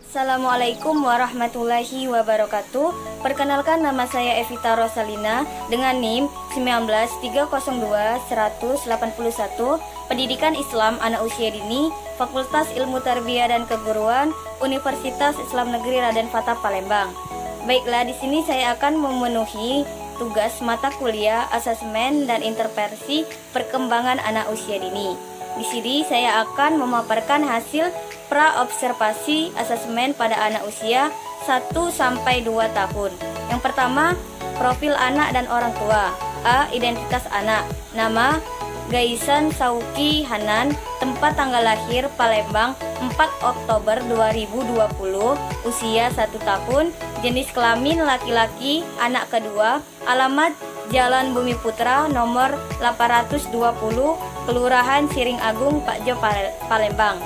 Assalamualaikum warahmatullahi wabarakatuh. Perkenalkan, nama saya Evita Rosalina dengan NIM 19302-181, Pendidikan Islam Anak Usia Dini, Fakultas Ilmu Tarbiyah dan Keguruan, Universitas Islam Negeri Raden Fatah Palembang. Baiklah, di sini saya akan memenuhi tugas mata kuliah asesmen dan intervensi perkembangan anak usia dini. Di sini saya akan memaparkan hasil pra-observasi asesmen pada anak usia 1-2 tahun. Yang pertama, profil anak dan orang tua. A. Identitas anak. Nama Gaisan Sauki Hanan, tempat tanggal lahir Palembang 4 Oktober 2020, usia 1 tahun, jenis kelamin laki-laki, anak kedua, alamat Jalan Bumi Putra nomor 820, Kelurahan Siring Agung, Pakjo, Palembang.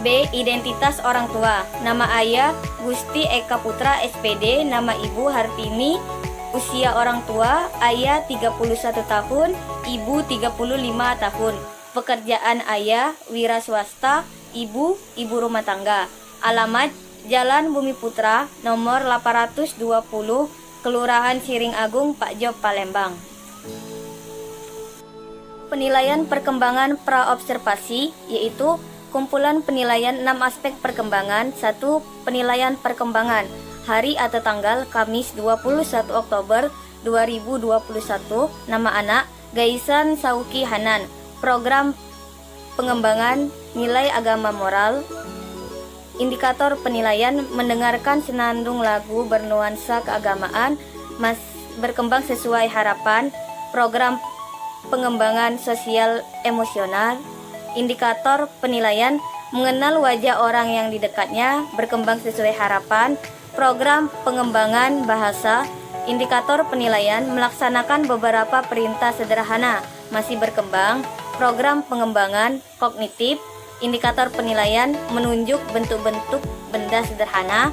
B. Identitas orang tua. Nama ayah Gusti Eka Putra SPD, nama ibu Hartini. Usia orang tua, ayah 31 tahun, ibu 35 tahun. Pekerjaan ayah wira swasta, ibu rumah tangga. Alamat Jalan Bumi Putra nomor 820, Kelurahan Siring Agung, Pakjo, Palembang. Penilaian perkembangan praobservasi yaitu kumpulan penilaian 6 aspek perkembangan. 1. Penilaian perkembangan hari atau tanggal Kamis 21 Oktober 2021. Nama anak Gaisan Sauki Hanan. Program pengembangan nilai agama moral. Indikator penilaian mendengarkan senandung lagu bernuansa keagamaan, berkembang sesuai harapan. Program pengembangan sosial emosional. Indikator penilaian mengenal wajah orang yang di dekatnya, berkembang sesuai harapan. Program pengembangan bahasa. Indikator penilaian melaksanakan beberapa perintah sederhana, masih berkembang. Program pengembangan kognitif. Indikator penilaian menunjuk bentuk-bentuk benda sederhana,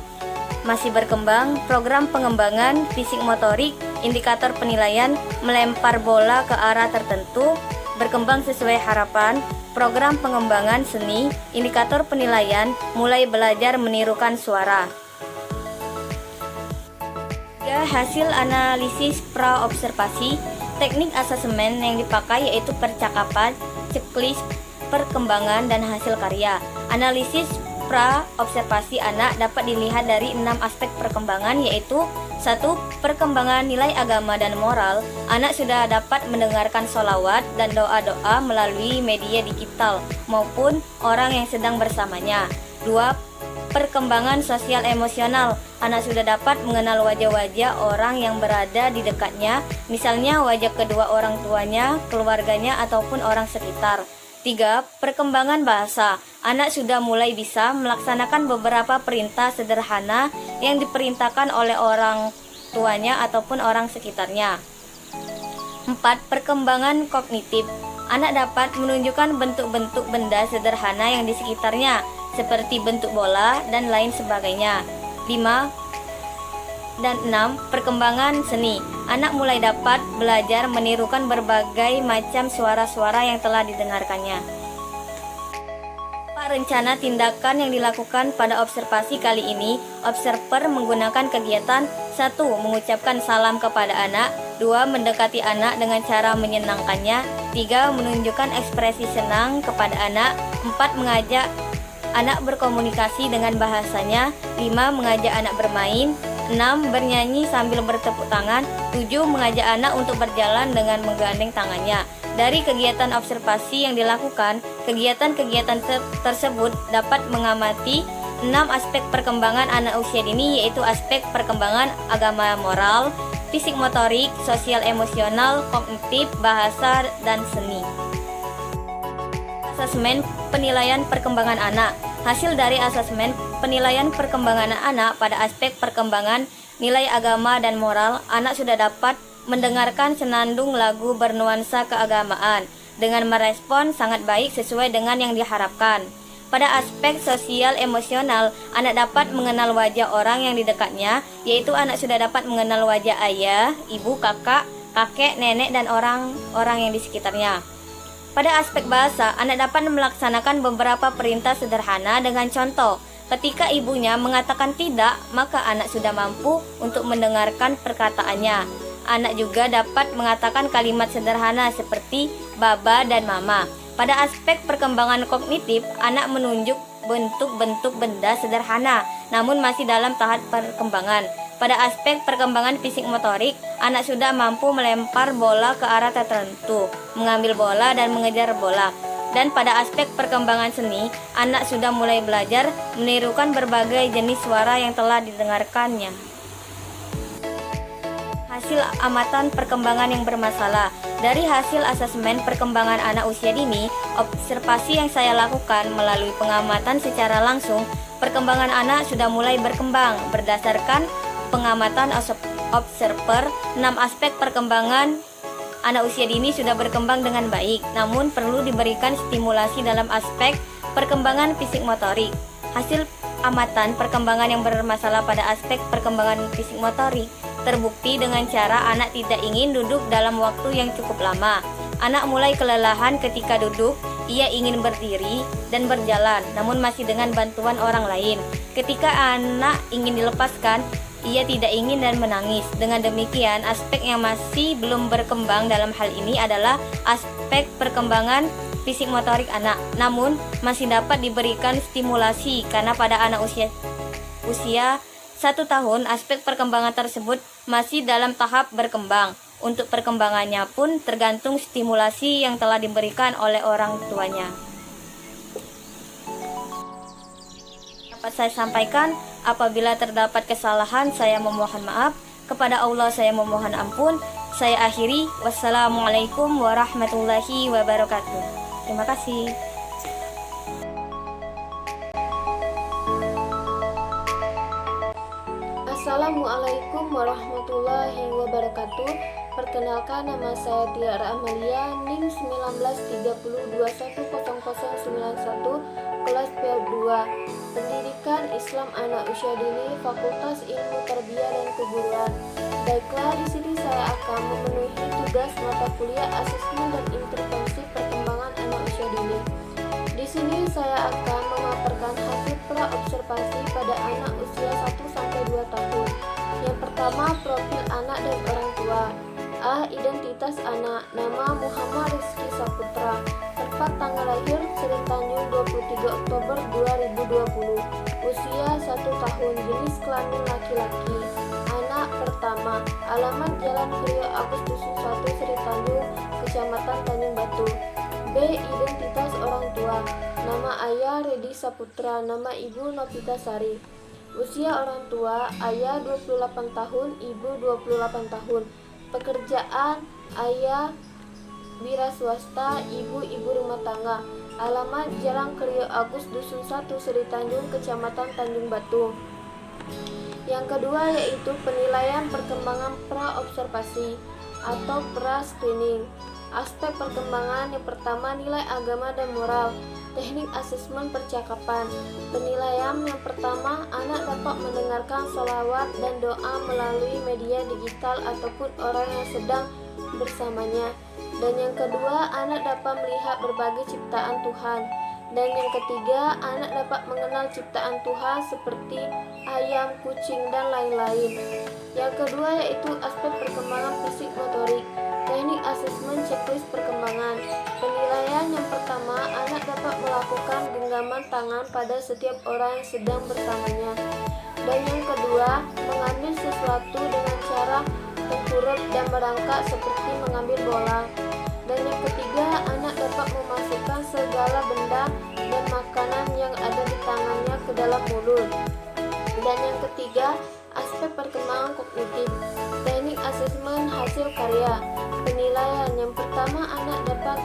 masih berkembang. Program pengembangan fisik motorik. Indikator penilaian melempar bola ke arah tertentu, berkembang sesuai harapan. Program pengembangan seni. Indikator penilaian mulai belajar menirukan suara. Hasil analisis praobservasi. Teknik asesmen yang dipakai yaitu percakapan, checklist perkembangan, dan hasil karya. Analisis pra-observasi anak dapat dilihat dari 6 aspek perkembangan yaitu 1. Perkembangan nilai agama dan moral. Anak sudah dapat mendengarkan sholawat dan doa-doa melalui media digital maupun orang yang sedang bersamanya. 2. Perkembangan sosial emosional. Anak sudah dapat mengenal wajah-wajah orang yang berada di dekatnya, misalnya wajah kedua orang tuanya, keluarganya, ataupun orang sekitar. 3. Perkembangan bahasa. Anak sudah mulai bisa melaksanakan beberapa perintah sederhana yang diperintahkan oleh orang tuanya ataupun orang sekitarnya. 4. Perkembangan kognitif. Anak dapat menunjukkan bentuk-bentuk benda sederhana yang di sekitarnya, seperti bentuk bola dan lain sebagainya. 5 dan 6. Perkembangan seni. Anak mulai dapat belajar menirukan berbagai macam suara-suara yang telah didengarkannya. Rencana tindakan yang dilakukan pada observasi kali ini. Observer menggunakan kegiatan 1. Mengucapkan salam kepada anak. 2. Mendekati anak dengan cara menyenangkannya. 3. Menunjukkan ekspresi senang kepada anak. 4. Mengajak anak berkomunikasi dengan bahasanya. 5. Mengajak anak bermain. 6. Bernyanyi sambil bertepuk tangan. 7. Mengajak anak untuk berjalan dengan menggandeng tangannya. Dari kegiatan observasi yang dilakukan, kegiatan-kegiatan tersebut dapat mengamati 6 aspek perkembangan anak usia dini, yaitu aspek perkembangan agama moral, fisik motorik, sosial emosional, kognitif, bahasa, dan seni. Asesmen penilaian perkembangan anak. Hasil dari asesmen penilaian perkembangan anak pada aspek perkembangan nilai agama dan moral, anak sudah dapat mendengarkan senandung lagu bernuansa keagamaan dengan merespon sangat baik sesuai dengan yang diharapkan. Pada aspek sosial emosional, anak dapat mengenal wajah orang yang di dekatnya, yaitu anak sudah dapat mengenal wajah ayah, ibu, kakak, kakek, nenek, dan orang-orang yang di sekitarnya. Pada aspek bahasa, anak dapat melaksanakan beberapa perintah sederhana dengan contoh. Ketika ibunya mengatakan tidak, maka anak sudah mampu untuk mendengarkan perkataannya. Anak juga dapat mengatakan kalimat sederhana seperti baba dan mama. Pada aspek perkembangan kognitif, anak menunjuk bentuk-bentuk benda sederhana, namun masih dalam tahap perkembangan. Pada aspek perkembangan fisik motorik, anak sudah mampu melempar bola ke arah tertentu, mengambil bola dan mengejar bola. Dan pada aspek perkembangan seni, anak sudah mulai belajar menirukan berbagai jenis suara yang telah didengarkannya. Hasil amatan perkembangan yang bermasalah. Dari hasil asesmen perkembangan anak usia dini, observasi yang saya lakukan melalui pengamatan secara langsung, perkembangan anak sudah mulai berkembang. Berdasarkan pengamatan observer, 6 aspek perkembangan anak usia dini sudah berkembang dengan baik, namun perlu diberikan stimulasi dalam aspek perkembangan fisik motorik. Hasil amatan perkembangan yang bermasalah pada aspek perkembangan fisik motorik terbukti dengan cara anak tidak ingin duduk dalam waktu yang cukup lama. Anak mulai kelelahan ketika duduk, ia ingin berdiri dan berjalan, namun masih dengan bantuan orang lain. Ketika anak ingin dilepaskan, ia tidak ingin dan menangis. Dengan demikian, aspek yang masih belum berkembang dalam hal ini adalah aspek perkembangan fisik motorik anak, namun masih dapat diberikan stimulasi karena pada anak usia 1 tahun, aspek perkembangan tersebut masih dalam tahap berkembang. Untuk perkembangannya pun tergantung stimulasi yang telah diberikan oleh orang tuanya. Dapat saya sampaikan, apabila terdapat kesalahan, saya memohon maaf. Kepada Allah saya memohon ampun. Saya akhiri. Wassalamualaikum warahmatullahi wabarakatuh. Terima kasih. Assalamualaikum warahmatullahi wabarakatuh. Perkenalkan, nama saya Tiara Amalia, NIM 1930210091, kelas PL2, Pendidikan Islam Anak Usia Dini, Fakultas Ilmu Tarbiyah dan Keguruan. Baiklah, di sini saya akan memenuhi tugas mata kuliah asesmen dan intervensi perkembangan anak usia dini. Di sini saya akan memaparkan hasil pra-observasi pada anak usia 1-2 tahun. Yang pertama, profil anak dan orang tua. A. Identitas anak. Nama Muhammad Rizky Saputra. Tempat tanggal lahir Sri Tanjung 23 Oktober 2020. Usia 1 tahun. Jenis kelamin laki-laki. Anak pertama. Alamat Jalan Priyo Agus Dusun 1 Sri Tanjung, Kecamatan Tanjung Batu. B. Identitas orang tua. Nama ayah Redi Saputra. Nama ibu Novita Sari. Usia orang tua, ayah 28 tahun, ibu 28 tahun. Pekerjaan, ayah wira swasta, ibu rumah tangga. Alamat Jalan Priyo Agus Dusun 1 Sri Tanjung, Kecamatan Tanjung Batu. Yang kedua yaitu penilaian perkembangan pra-observasi atau pra-screening. Aspek perkembangan yang pertama, nilai agama dan moral. Teknik asesmen percakapan. Penilaian yang pertama, anak dapat mendengarkan sholawat dan doa melalui media digital ataupun orang yang sedang bersamanya. Dan yang kedua, anak dapat melihat berbagai ciptaan Tuhan. Dan yang ketiga, anak dapat mengenal ciptaan Tuhan seperti ayam, kucing, dan lain-lain. Yang kedua yaitu aspek perkembangan fisik motorik. Teknik asesmen checklist perkembangan. Penilaian yang pertama, anak dapat melakukan genggaman tangan pada setiap orang yang sedang bersamanya. Dan yang kedua, mengambil sesuatu dengan cara tengkurap dan merangkak seperti mengambil bola. Dan yang ketiga, anak dapat memasukkan segala benda dan makanan yang ada di tangannya ke dalam mulut. Dan yang ketiga, aspek perkembangan kognitif. Teknik asesmen hasil karya. Penilaian yang pertama, anak dapat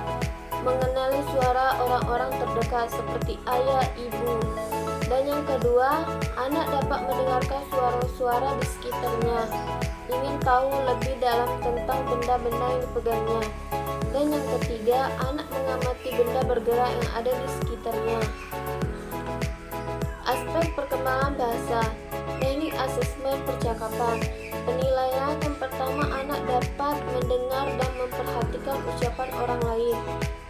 mengenali suara orang-orang terdekat seperti ayah, ibu. Dan yang kedua, anak dapat mendengarkan suara-suara di sekitarnya. Ingin tahu lebih dalam tentang benda-benda yang dipegangnya. Dan yang ketiga, anak mengamati benda bergerak yang ada di sekitarnya. Aspek perkembangan bahasa. Teknik asesmen percakapan. Penilaian yang pertama, anak dapat mendengar dan memperhatikan ucapan orang lain.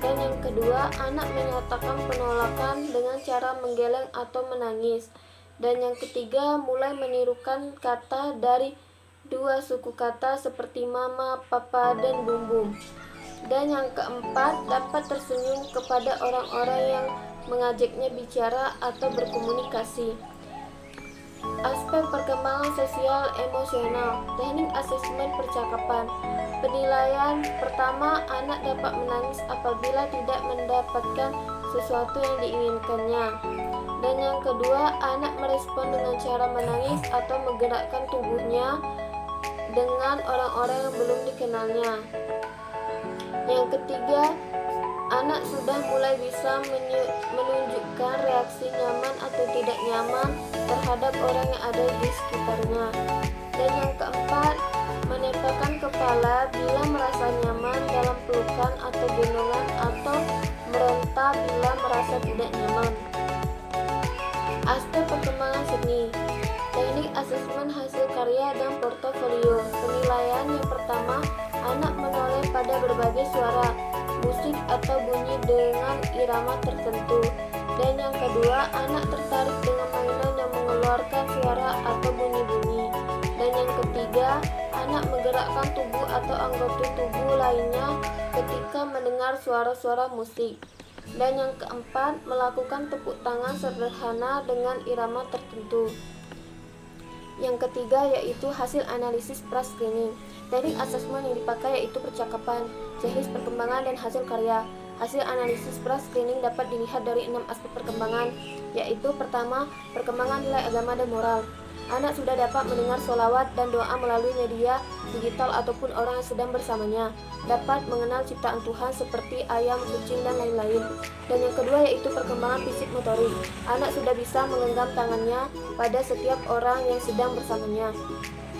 Dan yang kedua, anak menyatakan penolakan dengan cara menggeleng atau menangis. Dan yang ketiga, mulai menirukan kata dari dua suku kata seperti mama, papa, dan bum bum. Dan yang keempat, dapat tersenyum kepada orang-orang yang mengajaknya bicara atau berkomunikasi. Aspek perkembangan sosial emosional, teknik asesmen percakapan. Penilaian pertama, anak dapat menangis apabila tidak mendapatkan sesuatu yang diinginkannya. Dan yang kedua, anak merespon dengan cara menangis atau menggerakkan tubuhnya dengan orang-orang yang belum dikenalnya. Yang ketiga, anak sudah mulai bisa menunjukkan reaksi nyaman atau tidak nyaman terhadap orang yang ada di sekitarnya. Dan yang keempat, menempelkan kepala bila merasa nyaman dalam pelukan atau gendongan atau meronta bila merasa tidak nyaman. Aspek perkembangan seni, teknik asesmen hasil karya dan portofolio. Penilaian yang pertama, anak menoleh pada berbagai suara, musik atau bunyi dengan irama tertentu. Dan yang kedua, anak tertarik dengan mainan yang mengeluarkan suara atau bunyi-bunyi. Dan yang ketiga, anak menggerakkan tubuh atau anggota tubuh lainnya ketika mendengar suara-suara musik. Dan yang keempat, melakukan tepuk tangan sederhana dengan irama tertentu. Yang ketiga yaitu hasil analisis pra-screening. Teknik asesmen yang dipakai yaitu percakapan, checklist perkembangan, dan hasil karya. Hasil analisis pra-screening dapat dilihat dari 6 aspek perkembangan, yaitu pertama, perkembangan nilai agama dan moral. Anak sudah dapat mendengar sholawat dan doa melalui media digital ataupun orang yang sedang bersamanya, dapat mengenal ciptaan Tuhan seperti ayam, kucing, dan lain-lain. Dan yang kedua yaitu perkembangan fisik motorik. Anak sudah bisa menggenggam tangannya pada setiap orang yang sedang bersamanya.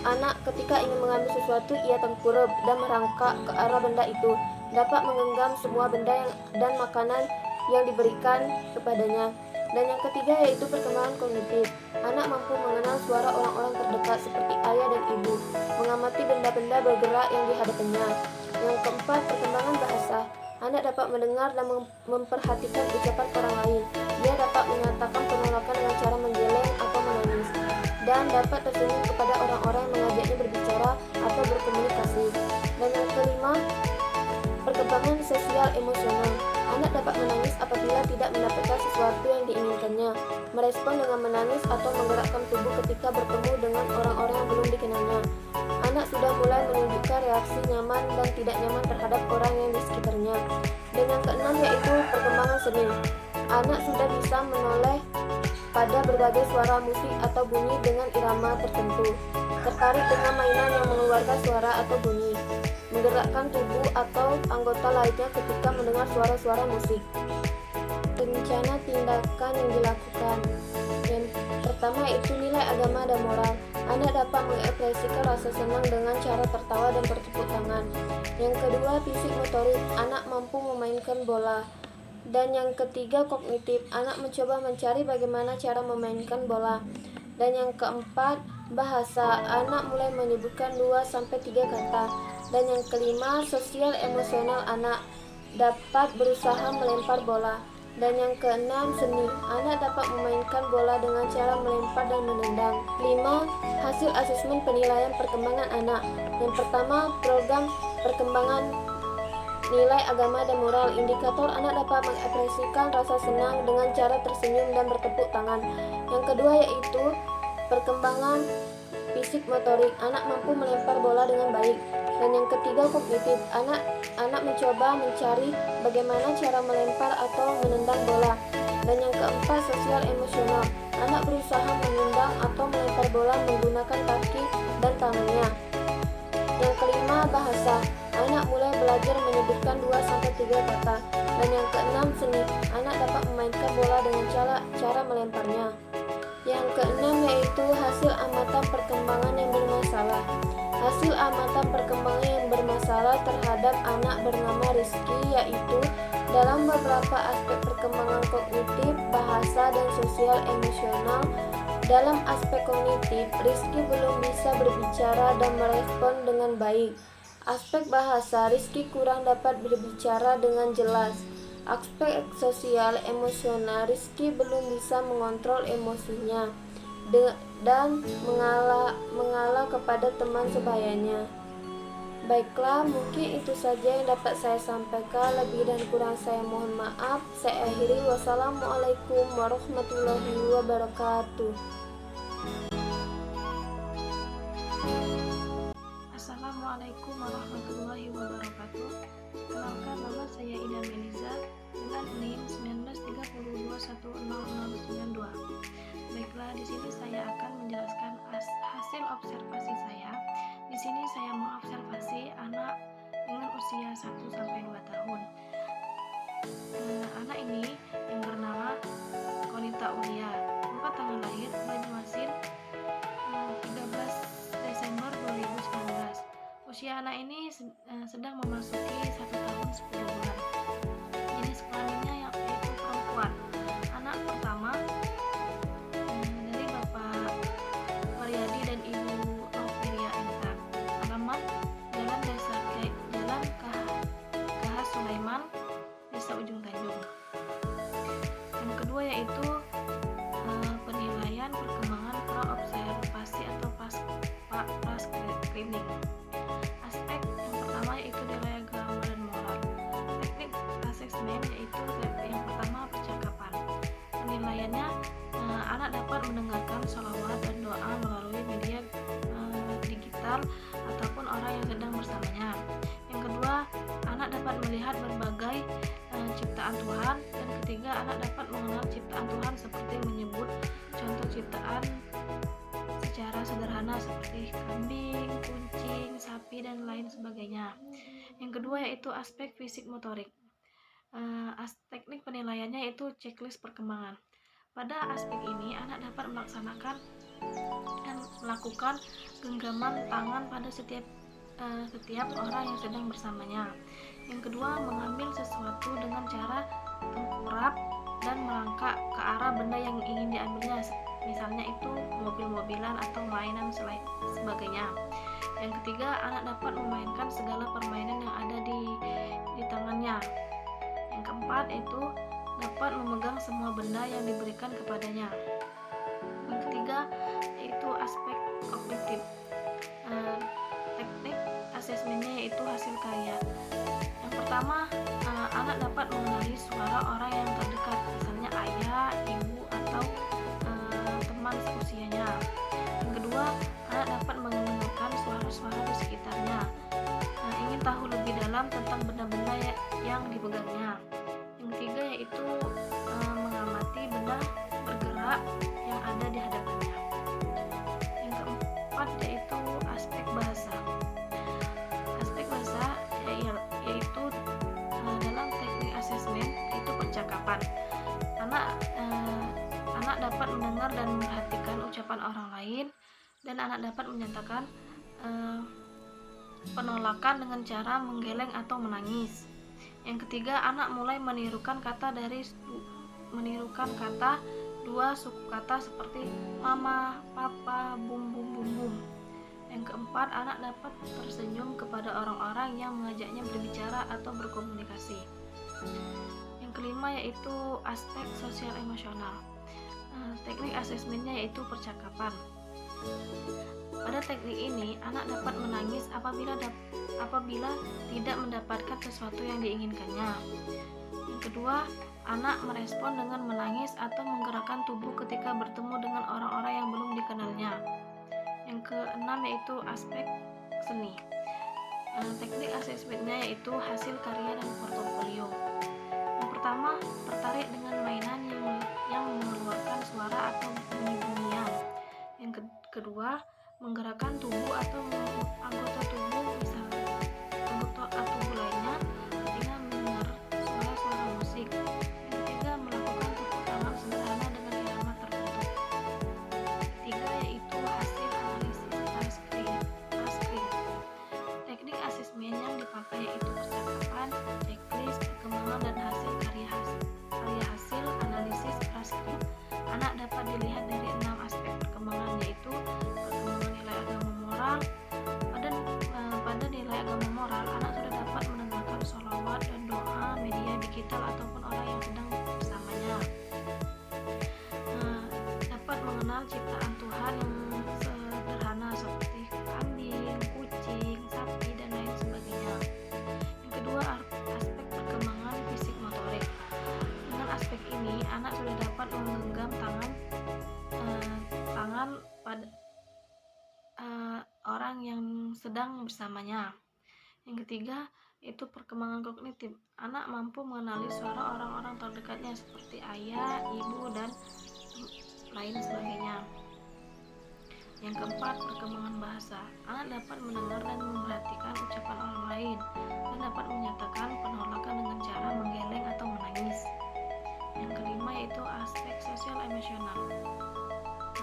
Anak ketika ingin mengambil sesuatu, ia tengkurap dan merangkak ke arah benda itu, dapat menggenggam semua benda dan makanan yang diberikan kepadanya. Dan yang ketiga yaitu perkembangan kognitif. Anak mampu mengenal suara orang-orang terdekat seperti ayah dan ibu, mengamati benda-benda bergerak yang dihadapannya. Yang keempat, perkembangan bahasa. Anak dapat mendengar dan memperhatikan ucapan orang lain. Dia dapat menyatakan penolakan dengan cara menggeleng atau menangis, dan dapat tersenyum kepada orang-orang yang mengajaknya berbicara atau berkomunikasi. Dan yang kelima, perkembangan sosial emosional. Anak dapat menangis apabila tidak mendapatkan sesuatu yang diinginkannya, merespon dengan menangis atau menggerakkan tubuh ketika bertemu dengan orang-orang yang belum dikenalnya. Anak sudah mulai menunjukkan reaksi nyaman dan tidak nyaman terhadap orang yang di sekitarnya. Dan yang keenam yaitu perkembangan seni. Anak sudah bisa menoleh pada berbagai suara musik atau bunyi dengan irama tertentu, tertarik dengan mainan yang mengeluarkan suara atau bunyi, menggerakkan tubuh atau anggota lainnya ketika mendengar suara-suara musik. Rencana tindakan yang dilakukan. Yang pertama yaitu nilai agama dan moral. Anak dapat mengekspresikan rasa senang dengan cara tertawa dan bertepuk tangan. Yang kedua, fisik motorik. Anak mampu memainkan bola. Dan yang ketiga, kognitif. Anak mencoba mencari bagaimana cara memainkan bola. Dan yang keempat, bahasa. Anak mulai menyebutkan 2-3 kata. Dan yang kelima, sosial emosional. Anak dapat berusaha melempar bola. Dan yang keenam, seni. Anak dapat memainkan bola dengan cara melempar dan menendang. 5. Hasil asesmen penilaian perkembangan anak. Yang pertama, program perkembangan nilai agama dan moral. Indikator anak dapat mengekspresikan rasa senang dengan cara tersenyum dan bertepuk tangan. Yang kedua yaitu perkembangan fisik motorik. Anak mampu melempar bola dengan baik. Dan yang ketiga, kognitif. Anak mencoba mencari bagaimana cara melempar atau menendang bola. Dan yang keempat, sosial emosional. Anak berusaha menendang atau melempar bola menggunakan kaki dan tangannya. Yang kelima, bahasa. Anak mulai belajar menyebutkan 2-3 kata. Dan yang keenam, seni. Anak dapat memainkan bola dengan cara melemparnya. Yang keenam yaitu hasil amatan perkembangan yang bermasalah. Hasil amatan perkembangan yang bermasalah terhadap anak bernama Rizky yaitu dalam beberapa aspek perkembangan kognitif, bahasa, dan sosial emosional. Dalam aspek kognitif, Rizky belum bisa berbicara dan merespon dengan baik. Aspek bahasa, Rizky kurang dapat berbicara dengan jelas. Aspek sosial emosional, Rizky belum bisa mengontrol emosinya dan mengalah kepada teman sebayanya. Baiklah, mungkin itu saja yang dapat saya sampaikan. Lebih dan kurang saya mohon maaf. Saya akhiri. Wassalamualaikum warahmatullahi wabarakatuh. Assalamualaikum warahmatullahi wabarakatuh. Kenalkan, nama saya Ida Meliza dengan NIM 193210092. Baiklah, di sini saya akan menjelaskan hasil observasi saya. Di sini saya mengobservasi anak dengan usia 1 sampai 2 tahun. Anak ini yang bernama Konita Ulia, tempat tanggal lahir Banyuasin 13 Desember 2019. Usia anak ini sedang memasuki 1 tahun 10 bulan. Jenis kelaminnya yaitu perempuan. Anak pertama dari Bapak Waryadi dan Ibu Noviria Enta. Alamat Jalan KH Sulaiman, Desa Ujung Tanjung. Yang kedua yaitu penilaian perkembangan praobservasi atau screening. Aspek yang pertama yaitu nilai agama dan moral. Teknik asesmen yaitu yang pertama percakapan. Penilaiannya, anak dapat mendengarkan sholawat dan doa melalui media digital ataupun orang yang sedang bersamanya. Yang kedua, anak dapat melihat berbagai ciptaan Tuhan. Dan ketiga, anak dapat mengenal ciptaan Tuhan seperti menyebut contoh ciptaan secara sederhana seperti kambing, kucing, sapi, dan lain sebagainya. Yang kedua yaitu aspek fisik motorik. Teknik penilaiannya yaitu checklist perkembangan. Pada aspek ini, anak dapat melakukan genggaman tangan pada setiap orang yang sedang bersamanya. Yang kedua, mengambil sesuatu dengan cara tengkurap dan melangkah ke arah benda yang ingin diambilnya, misalnya itu mobil-mobilan atau mainan sebagainya. Yang ketiga, anak dapat memainkan segala permainan yang ada di tangannya. Yang keempat, itu dapat memegang semua benda yang diberikan kepadanya. Yang ketiga, yaitu aspek kognitif. Teknik asesmennya yaitu hasil karya. Yang pertama, anak dapat mengenali suara orang yang terdekat, misalnya ayah, ibu, atau teman seusianya. Yang kedua, anak dapat mendengarkan suara-suara di sekitarnya. Ingin tahu lebih dalam tentang benda-benda yang dipegangnya. Yang ketiga yaitu mengamati benda bergerak yang ada di hadapannya. Yang keempat yaitu aspek bahasa. Aspek bahasa yaitu dalam teknik asesmen yaitu percakapan. Anak dapat mendengar dan memperhatikan ucapan orang lain, dan anak dapat menyatakan penolakan dengan cara menggeleng atau menangis. Yang ketiga, anak mulai menirukan kata dua suku kata seperti mama, papa, bum bum bum bum. Yang keempat, anak dapat tersenyum kepada orang-orang yang mengajaknya berbicara atau berkomunikasi. Yang kelima yaitu aspek sosial emosional. Teknik asesmennya yaitu percakapan. Pada teknik ini, anak dapat menangis apabila tidak mendapatkan sesuatu yang diinginkannya. Yang kedua, anak merespon dengan menangis atau menggerakkan tubuh ketika bertemu dengan orang-orang yang belum dikenalnya. Yang keenam yaitu aspek seni. Teknik asesmennya yaitu hasil karya dan portofolio. Yang pertama, tertarik dengan mainan yang mengeluarkan suara atau bunyi-bunyian. Yang kedua, menggerakkan tubuh atau anggota tubuh, misalnya anggota tubuh lainnya ketika mendengar suara-suara musik. Yang ketiga, melakukan tepuk tangan sederhana dengan irama tertentu. Ketiga yaitu hasil analisis touchscreen. Teknik asesmen yang dipakai yaitu percakapan, sedang bersamanya. Yang ketiga, itu perkembangan kognitif. Anak mampu mengenali suara orang-orang terdekatnya seperti ayah, ibu, dan lain sebagainya. Yang keempat, perkembangan bahasa. Anak dapat mendengar dan memperhatikan ucapan orang lain dan dapat menyatakan penolakan dengan cara menggeleng atau menangis. Yang kelima yaitu aspek sosial emosional.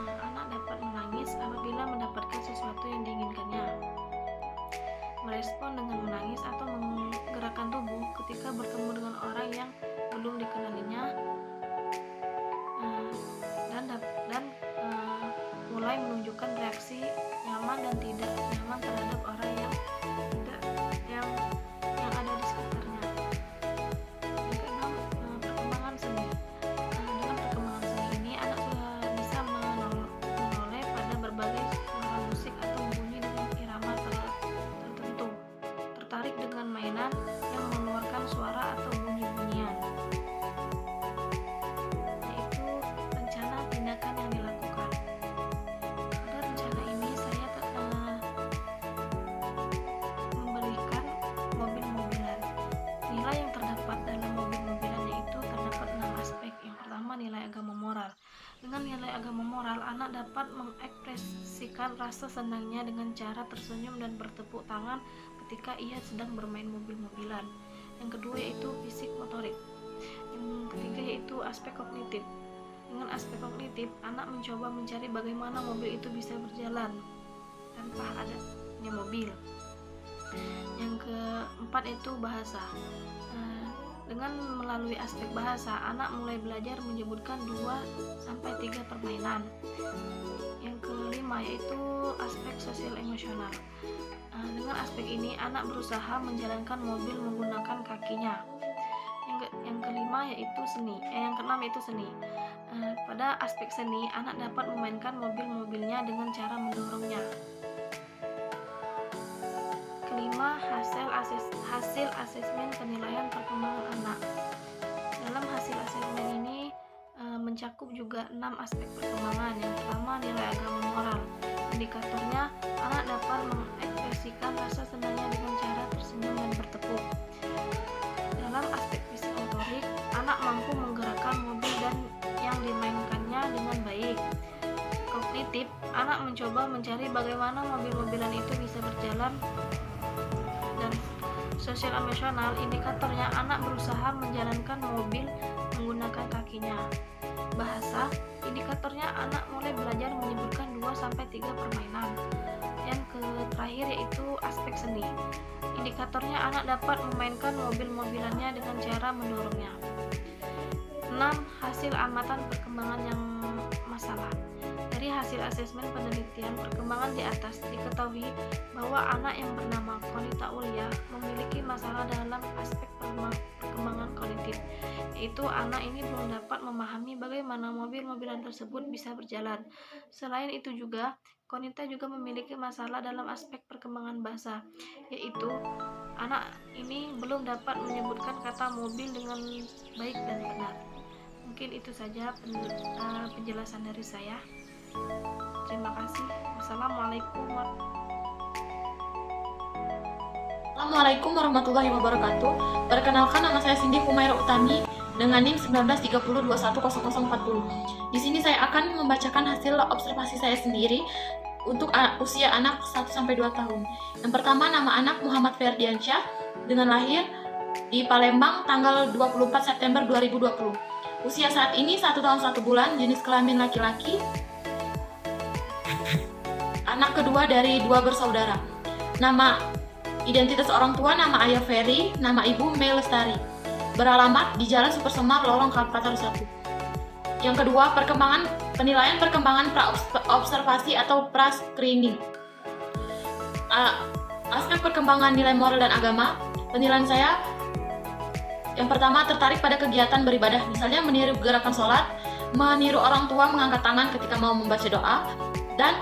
Anak dapat menangis apabila mendapatkan sesuatu yang diinginkannya, merespon dengan menangis atau menggerakkan tubuh ketika bertemu dengan orang yang belum dikenalinya, dan mulai menunjukkan reaksi nyaman dan tidak nyaman terhadap orang yang ada di sekitarnya. Yang keenam, perkembangan seni. Dalam perkembangan seni ini, anak sudah bisa menoleh pada berbagai suara musik atau bunyi dengan irama tertentu, tertarik dengan mainan yang mengeluarkan suara atau bunyi-bunyian, yaitu rencana tindakan yang dilakukan. Pada rencana ini saya memberikan mobil-mobilan. Nilai yang terdapat dalam mobil-mobilan yaitu terdapat 6 aspek. Yang pertama, nilai agama moral. Dengan nilai agama moral, anak dapat mengekspresikan rasa senangnya dengan cara tersenyum dan bertepuk tangan ketika ia sedang bermain mobil-mobilan. Yang kedua yaitu fisik motorik. Yang ketiga yaitu aspek kognitif. Dengan aspek kognitif, anak mencoba mencari bagaimana mobil itu bisa berjalan tanpa adanya mobil. Yang keempat itu bahasa. Dengan melalui aspek bahasa, anak mulai belajar menyebutkan 2-3 permainan. Yang kelima yaitu aspek sosial emosional. Dengan aspek ini, anak berusaha menjalankan mobil menggunakan kakinya. Yang keenam yaitu seni. Pada aspek seni, anak dapat memainkan mobil-mobilnya dengan cara mendorongnya. Kelima, hasil asesmen penilaian perkembangan anak. Dalam hasil asesmen ini mencakup juga 6 aspek perkembangan. Yang pertama, nilai agama moral. Indikatornya, anak dapat mengekspresikan rasa senangnya dengan cara tersenyum dan bertepuk. Dalam aspek fisik motorik, anak mampu menggerakkan mobil dan yang dimainkannya dengan baik. Kognitif, anak mencoba mencari bagaimana mobil-mobilan itu bisa berjalan. Dan sosial emosional, indikatornya anak berusaha menjalankan mobil menggunakan kakinya. Bahasa, indikatornya anak mulai belajar menyebutkan 2-3 permainan. Yang terakhir yaitu aspek seni. Indikatornya anak dapat memainkan mobil-mobilannya dengan cara mendorongnya. 6. Hasil amatan perkembangan yang masalah. Dari hasil asesmen penelitian perkembangan di atas, diketahui bahwa anak yang bernama Konita Ulia memiliki masalah dalam aspek perkembangan kognitif, yaitu anak ini belum dapat memahami bagaimana mobil-mobilan tersebut bisa berjalan. Selain itu juga, Konita juga memiliki masalah dalam aspek perkembangan bahasa, yaitu anak ini belum dapat menyebutkan kata mobil dengan baik dan benar. Mungkin itu saja penjelasan dari saya. Terima kasih. Assalamualaikum warahmatullahi wabarakatuh. Perkenalkan, nama saya Cindy Humaira Utami dengan NIM 1930210040. Di sini saya akan membacakan hasil observasi saya sendiri untuk usia anak 1-2 tahun. Yang pertama, nama anak Muhammad Ferdiansyah dengan lahir di Palembang tanggal 24 September 2020. Usia saat ini 1 tahun 1 bulan, jenis kelamin laki-laki. Anak kedua dari 2 bersaudara. Nama identitas orang tua, nama ayah Ferry, nama ibu Mei Lestari. Beralamat di Jalan Super Semar, Lolong, Kabupaten 1. Yang kedua, penilaian perkembangan pra-observasi atau pra-screening. Aspek perkembangan nilai moral dan agama, penilaian saya yang pertama, tertarik pada kegiatan beribadah, misalnya meniru gerakan sholat, meniru orang tua mengangkat tangan ketika mau membaca doa, dan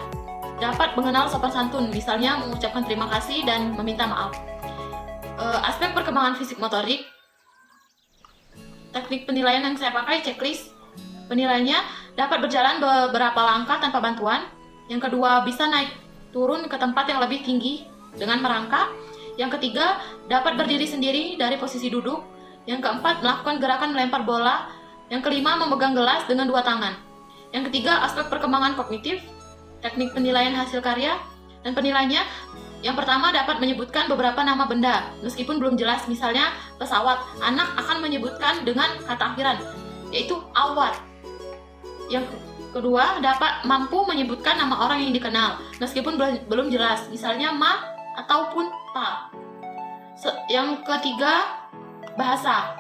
dapat mengenal sopan santun, misalnya mengucapkan terima kasih dan meminta maaf. Aspek perkembangan fisik motorik, teknik penilaian yang saya pakai checklist. Penilaiannya dapat berjalan beberapa langkah tanpa bantuan. Yang kedua, bisa naik turun ke tempat yang lebih tinggi dengan merangkak. Yang ketiga, dapat berdiri sendiri dari posisi duduk. Yang keempat, melakukan gerakan melempar bola. Yang kelima, memegang gelas dengan dua tangan. Yang ketiga, aspek perkembangan kognitif, teknik penilaian hasil karya, dan penilaiannya. Yang pertama, dapat menyebutkan beberapa nama benda, meskipun belum jelas. Misalnya, pesawat, anak akan menyebutkan dengan kata akhiran, yaitu awat. Yang kedua, dapat mampu menyebutkan nama orang yang dikenal, meskipun belum jelas. Misalnya, ma ataupun pa. Yang ketiga, bahasa.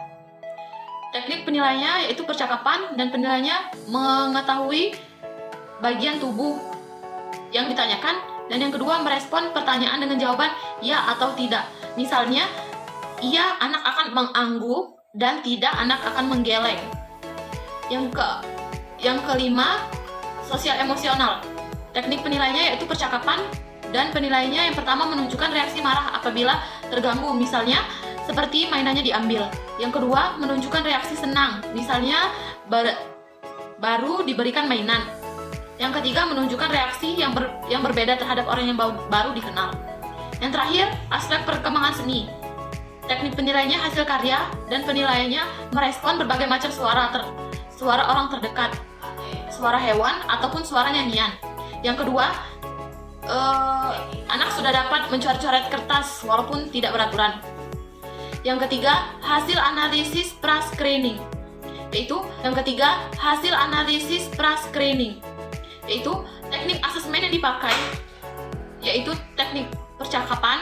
Teknik penilaiannya yaitu percakapan, dan penilaiannya mengetahui bagian tubuh yang ditanyakan. Dan yang kedua, merespon pertanyaan dengan jawaban ya atau tidak. Misalnya, iya, anak akan mengangguk, dan tidak, anak akan menggeleng. Yang kelima, sosial emosional. Teknik penilaiannya yaitu percakapan, dan penilaiannya yang pertama menunjukkan reaksi marah apabila terganggu, misalnya seperti mainannya diambil. Yang kedua, menunjukkan reaksi senang, misalnya baru diberikan mainan. Yang ketiga, menunjukkan reaksi yang berbeda terhadap orang yang baru dikenal. Yang terakhir, aspek perkembangan seni. Teknik penilaiannya hasil karya, dan penilaiannya merespon berbagai macam suara orang terdekat, suara hewan, ataupun suara nyanyian. Yang kedua, anak sudah dapat mencoret-coret kertas walaupun tidak beraturan. Yang ketiga, hasil analisis pra-screening. Yaitu teknik asesmen yang dipakai, yaitu teknik percakapan,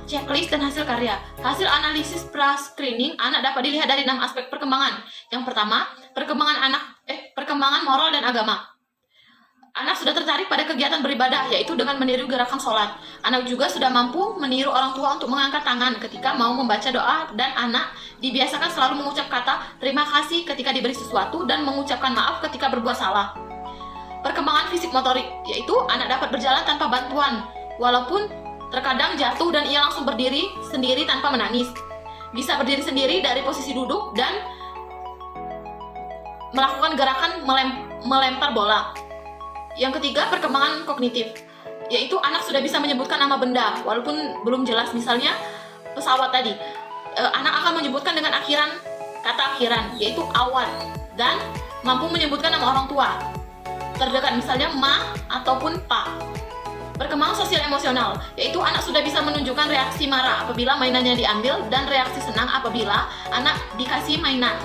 checklist, dan hasil karya. Hasil analisis pra-screening anak dapat dilihat dari 6 aspek perkembangan. Yang pertama, perkembangan moral dan agama. Anak sudah tertarik pada kegiatan beribadah, yaitu dengan meniru gerakan sholat. Anak juga sudah mampu meniru orang tua untuk mengangkat tangan ketika mau membaca doa, dan anak dibiasakan selalu mengucap kata terima kasih ketika diberi sesuatu, dan mengucapkan maaf ketika berbuat salah. Perkembangan fisik motorik, yaitu anak dapat berjalan tanpa bantuan, walaupun terkadang jatuh dan ia langsung berdiri sendiri tanpa menangis. Bisa berdiri sendiri dari posisi duduk dan melakukan gerakan melempar bola. Yang ketiga, perkembangan kognitif, yaitu anak sudah bisa menyebutkan nama benda walaupun belum jelas, misalnya pesawat tadi. Anak akan menyebutkan dengan kata akhiran, yaitu awat, dan mampu menyebutkan nama orang tua terdekat, misalnya ma ataupun pa. Perkembangan sosial emosional, yaitu anak sudah bisa menunjukkan reaksi marah apabila mainannya diambil, dan reaksi senang apabila anak dikasih mainan.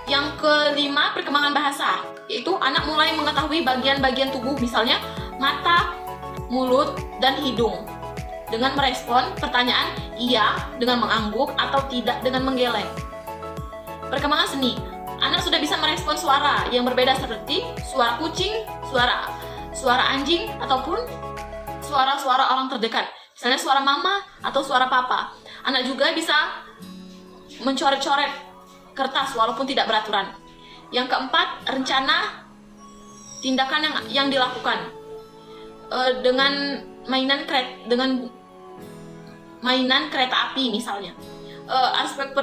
Yang kelima, perkembangan bahasa, yaitu anak mulai mengetahui bagian-bagian tubuh, misalnya mata, mulut, dan hidung, dengan merespon pertanyaan iya dengan mengangguk atau tidak dengan menggeleng. Perkembangan seni, anak sudah bisa merespon suara yang berbeda seperti suara kucing, suara anjing, ataupun suara-suara orang terdekat, misalnya suara mama atau suara papa. Anak juga bisa mencoret-coret kertas walaupun tidak beraturan. Yang keempat, rencana tindakan yang dilakukan dengan mainan kereta api, misalnya. Aspek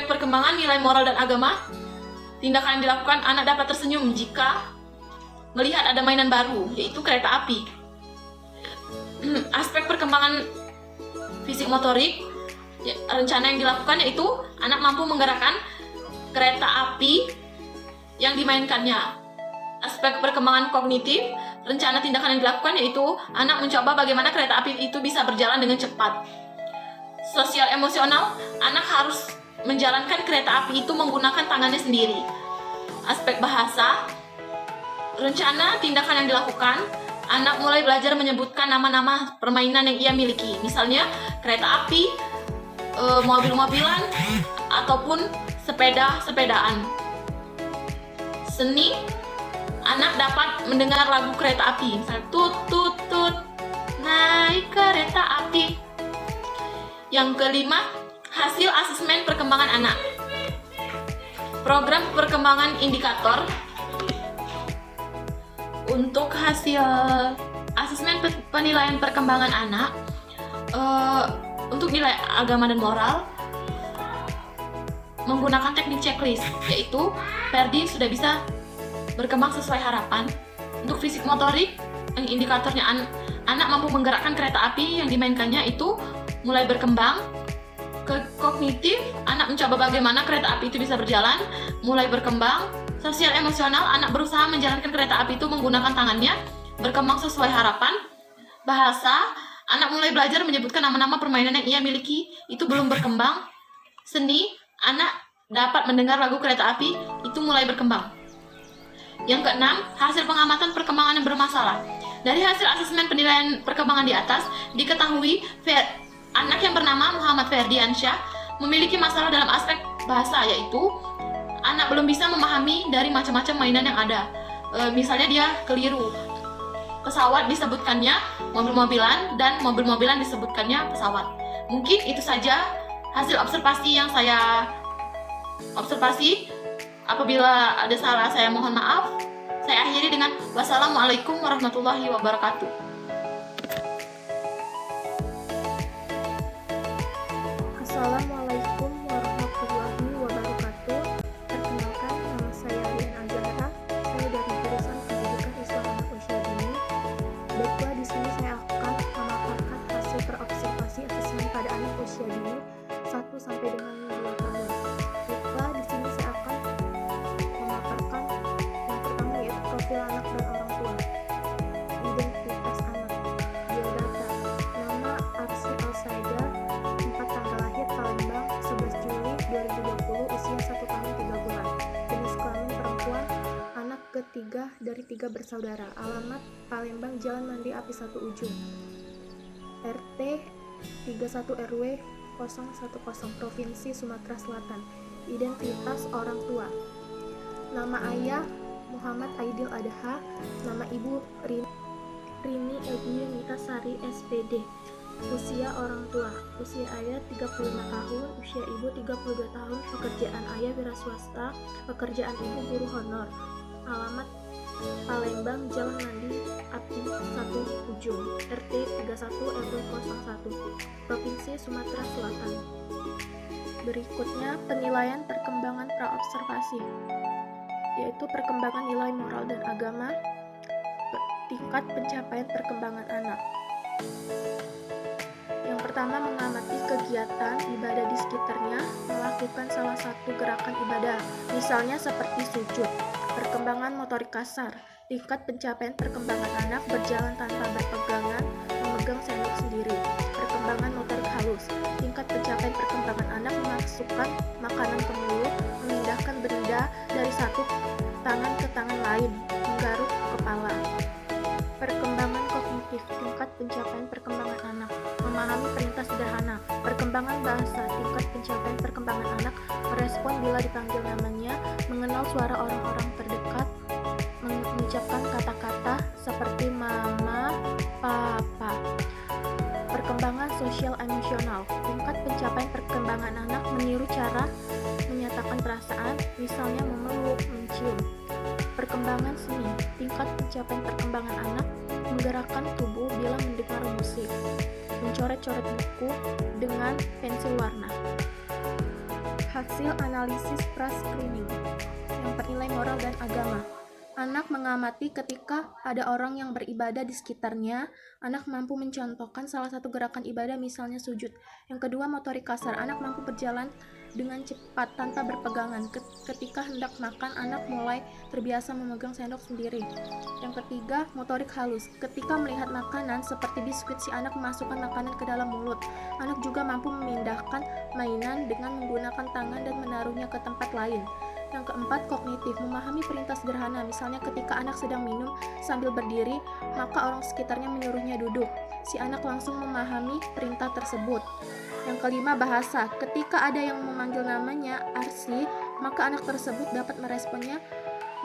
perkembangan nilai moral dan agama. Tindakan yang dilakukan, anak dapat tersenyum jika melihat ada mainan baru, yaitu kereta api. Aspek perkembangan fisik motorik, rencana yang dilakukan yaitu anak mampu menggerakkan kereta api yang dimainkannya. Aspek perkembangan kognitif, rencana tindakan yang dilakukan yaitu anak mencoba bagaimana kereta api itu bisa berjalan dengan cepat. Sosial emosional, anak harus menjalankan kereta api itu menggunakan tangannya sendiri. Aspek bahasa, rencana tindakan yang dilakukan, anak mulai belajar menyebutkan nama-nama permainan yang ia miliki, misalnya kereta api, mobil-mobilan, ataupun sepeda-sepedaan. Seni, anak dapat mendengar lagu kereta api, misalnya tut tut tut, naik kereta api. Yang kelima, hasil asesmen perkembangan anak. Program perkembangan indikator. Untuk hasil asesmen penilaian perkembangan anak, untuk nilai agama dan moral, menggunakan teknik checklist, yaitu Ferdi sudah bisa berkembang sesuai harapan. Untuk fisik motorik, yang indikatornya anak mampu menggerakkan kereta api yang dimainkannya itu mulai berkembang. Ke kognitif, anak mencoba bagaimana kereta api itu bisa berjalan, mulai berkembang. Sosial emosional, anak berusaha menjalankan kereta api itu menggunakan tangannya, berkembang sesuai harapan. Bahasa, anak mulai belajar menyebutkan nama-nama permainan yang ia miliki, itu belum berkembang. Seni, anak dapat mendengar lagu kereta api, itu mulai berkembang. Yang keenam, hasil pengamatan perkembangan yang bermasalah. Dari hasil asesmen penilaian perkembangan di atas, diketahui anak yang bernama Muhammad Ferdiansyah memiliki masalah dalam aspek bahasa, yaitu anak belum bisa memahami dari macam-macam mainan yang ada. Misalnya dia keliru. Pesawat disebutkannya mobil-mobilan dan mobil-mobilan disebutkannya pesawat. Mungkin itu saja hasil observasi yang saya observasi. Apabila ada salah, saya mohon maaf. Saya akhiri dengan wassalamualaikum warahmatullahi wabarakatuh. Assalamualaikum warahmatullahi wabarakatuh. Perkenalkan, nama saya Rian Azahra. Saya dari jurusan Pendidikan Islam Anak Usia Dini. Baiklah, di sini saya akan memaparkan hasil terobservasi asesmen pada anak usia dini 1 sampai dengan 2 tahun. Baiklah, di sini saya akan memaparkan yang pertama, yaitu profil anak dan orang tua. Identitas anak, biodata, nama Arsy Alsaida, tanggal lahir Palembang 11 Juli 2020, usia 1 tahun 3 bulan, jenis kelamin perempuan, anak ketiga dari 3 bersaudara, alamat Palembang Jalan Mandi Api 1 Ujung, RT 31 RW 010, Provinsi Sumatera Selatan. Identitas orang tua, nama ayah Muhammad Aidil Adha, nama ibu Rini Egwinita Sari SPD. Usia orang tua, usia ayah 35 tahun, usia ibu 32 tahun, pekerjaan ayah wira swasta, pekerjaan ibu guru honor, alamat Palembang Jalan Mandi Api 1 Ujung, RT 31 RW 01, Provinsi Sumatera Selatan. Berikutnya penilaian perkembangan praobservasi, yaitu perkembangan nilai moral dan agama, tingkat pencapaian perkembangan anak. Yang pertama, mengamati kegiatan ibadah di sekitarnya, melakukan salah satu gerakan ibadah, misalnya seperti sujud. Perkembangan motorik kasar, tingkat pencapaian perkembangan anak, berjalan tanpa berpegangan, memegang sendok sendiri. Perkembangan motorik halus, tingkat pencapaian perkembangan anak, memasukkan makanan ke mulut, memindahkan benda dari satu tangan ke tangan lain, menggaruk kepala. Perkembangan kognitif, tingkat pencapaian perkembangan anak, memahami perintah sederhana. Perkembangan bahasa, tingkat pencapaian perkembangan anak, merespon bila dipanggil namanya, mengenal suara orang-orang terdekat, mengucapkan kata-kata seperti mama, papa. Perkembangan sosial emosional, tingkat pencapaian perkembangan anak, meniru cara menyatakan perasaan, misalnya memeluk, mencium. Perkembangan seni, tingkat pencapaian perkembangan anak, menggerakkan tubuh bila mendengar musik, mencoret-coret buku dengan pensil warna. Hasil analisis pra-screening yang bernilai moral dan agama. Anak mengamati ketika ada orang yang beribadah di sekitarnya. Anak mampu mencontohkan salah satu gerakan ibadah, misalnya sujud. Yang kedua, motorik kasar. Anak mampu berjalan dengan cepat tanpa berpegangan. Ketika hendak makan, anak mulai terbiasa memegang sendok sendiri. Yang ketiga, motorik halus. Ketika melihat makanan seperti biskuit, si anak memasukkan makanan ke dalam mulut. Anak juga mampu memindahkan mainan dengan menggunakan tangan dan menaruhnya ke tempat lain. Yang keempat, kognitif, memahami perintah sederhana. Misalnya ketika anak sedang minum sambil berdiri, maka orang sekitarnya menyuruhnya duduk. Si anak langsung memahami perintah tersebut. Yang kelima, bahasa. Ketika ada yang memanggil namanya Arsy, maka anak tersebut dapat meresponnya,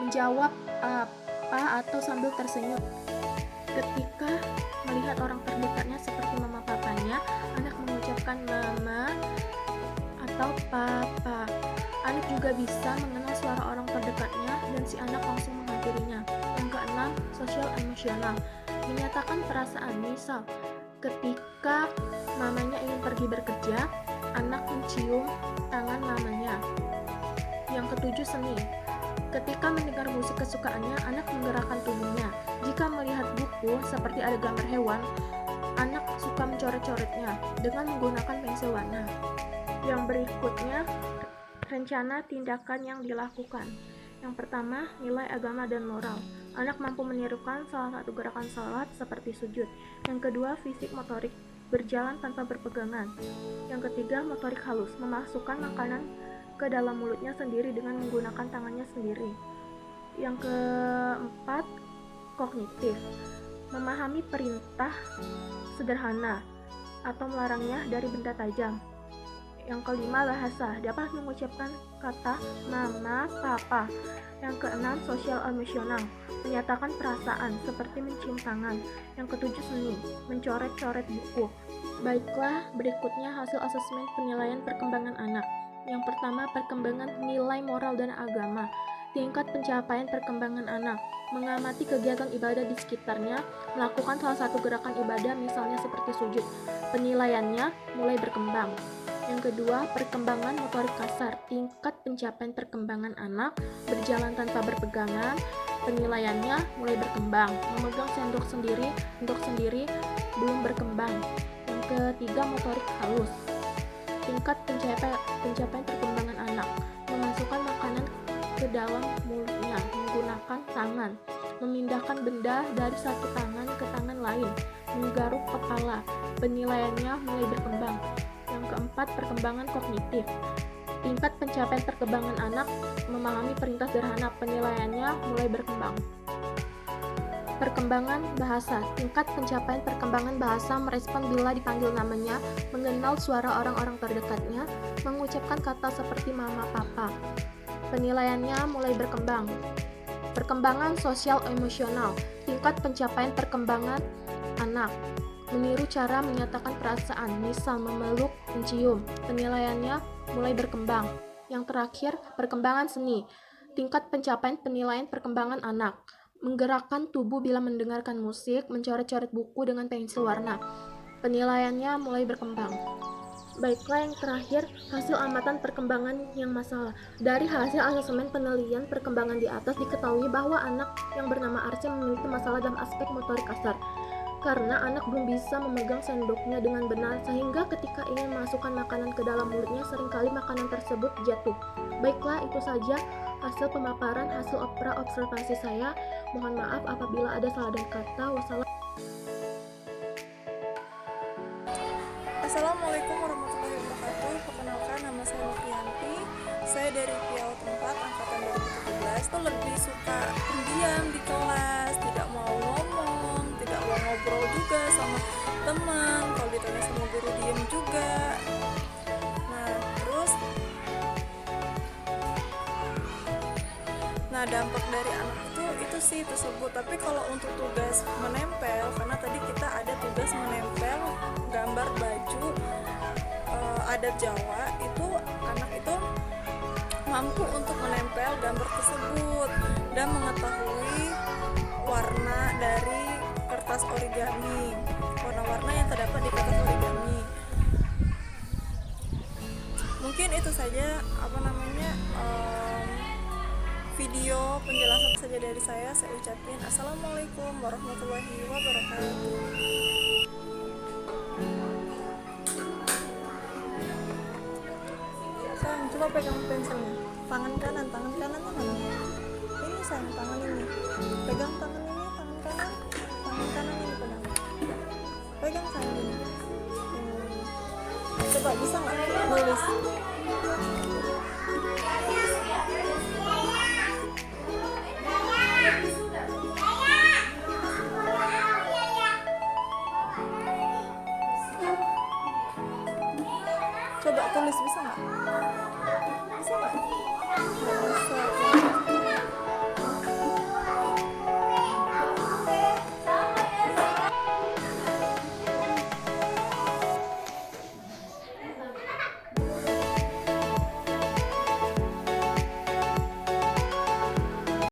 menjawab apa atau sambil tersenyum. Ketika melihat orang terdekatnya seperti mama papanya, anak mengucapkan mama atau papa. Anak juga bisa mengenal suara orang terdekatnya dan si anak langsung menghampirinya. Yang keenam, sosial emosional, menyatakan perasaan. Misal, ketika mamanya ingin pergi bekerja, anak mencium tangan mamanya. Yang ketujuh, seni, Ketika mendengar musik kesukaannya, anak menggerakkan tubuhnya. Jika melihat buku seperti ada gambar hewan, anak suka mencoret-coretnya dengan menggunakan pensil warna. Yang berikutnya, rencana tindakan yang dilakukan. Yang pertama, nilai agama dan moral. Anak mampu menirukan salah satu gerakan salat seperti sujud. Yang kedua, fisik motorik, berjalan tanpa berpegangan. Yang ketiga, motorik halus, memasukkan makanan ke dalam mulutnya sendiri dengan menggunakan tangannya sendiri. Yang keempat, kognitif, memahami perintah sederhana atau melarangnya dari benda tajam. Yang kelima, bahasa, dapat mengucapkan kata mama, papa. Yang keenam, sosial emosional, menyatakan perasaan seperti mencium tangan. Yang ketujuh, seni, mencoret-coret buku. Baiklah, berikutnya hasil asesmen penilaian perkembangan anak. Yang pertama, perkembangan nilai moral dan agama. Tingkat pencapaian perkembangan anak, mengamati kegiatan ibadah di sekitarnya, melakukan salah satu gerakan ibadah misalnya seperti sujud. Penilaiannya mulai berkembang. Yang kedua, perkembangan motorik kasar. Tingkat pencapaian perkembangan anak, berjalan tanpa berpegangan, penilaiannya mulai berkembang. Memegang sendok sendiri belum berkembang. Yang ketiga, motorik halus. Tingkat pencapaian perkembangan anak, memasukkan makanan ke dalam mulutnya menggunakan tangan, memindahkan benda dari satu tangan ke tangan lain, menggaruk kepala. Penilaiannya mulai berkembang. Yang keempat, perkembangan kognitif. Tingkat pencapaian perkembangan anak, memahami perintah sederhana, penilaiannya mulai berkembang. Perkembangan bahasa. Tingkat pencapaian perkembangan bahasa, merespon bila dipanggil namanya, mengenal suara orang-orang terdekatnya, mengucapkan kata seperti mama, papa. Penilaiannya mulai berkembang. Perkembangan sosial emosional. Tingkat pencapaian perkembangan anak, meniru cara menyatakan perasaan, misal memeluk, mencium. Penilaiannya mulai berkembang. Yang terakhir, perkembangan seni. Tingkat pencapaian penilaian perkembangan anak, menggerakkan tubuh bila mendengarkan musik, mencoret-coret buku dengan pensil warna. Penilaiannya mulai berkembang. Baiklah, yang terakhir, hasil amatan perkembangan yang masalah. Dari hasil asesmen penilaian perkembangan di atas diketahui bahwa anak yang bernama Arsyam memiliki masalah dalam aspek motorik kasar. Karena anak belum bisa memegang sendoknya dengan benar, sehingga ketika ingin memasukkan makanan ke dalam mulutnya, seringkali makanan tersebut jatuh. Baiklah, itu saja hasil pemaparan hasil observasi saya. Mohon maaf apabila ada salah dan kata. Assalamualaikum warahmatullahi wabarakatuh. Perkenalkan, nama saya Novianti. Saya dari PIAU 4 angkatan 2017. Itu lebih suka pendiam di kelas, tidak mau ngomong, tidak mau ngobrol juga sama teman. Kalau ditanya sama guru diem juga. Nah, dampak dari anak itu sih tersebut. Tapi kalau untuk tugas menempel, karena tadi kita ada tugas menempel gambar baju adat Jawa, itu anak itu mampu untuk menempel gambar tersebut dan mengetahui warna dari kertas origami, warna-warna yang terdapat di kertas origami. Mungkin itu saja video penjelasan saja dari saya ucapin assalamualaikum warahmatullahi wabarakatuh. Sayang, coba pegang pensilnya, tangan kanan mana? Ini sayang, tangan ini, pegang tangan ini, tangan kanan ini pegang sayang ini. Coba bisa nggak nulis?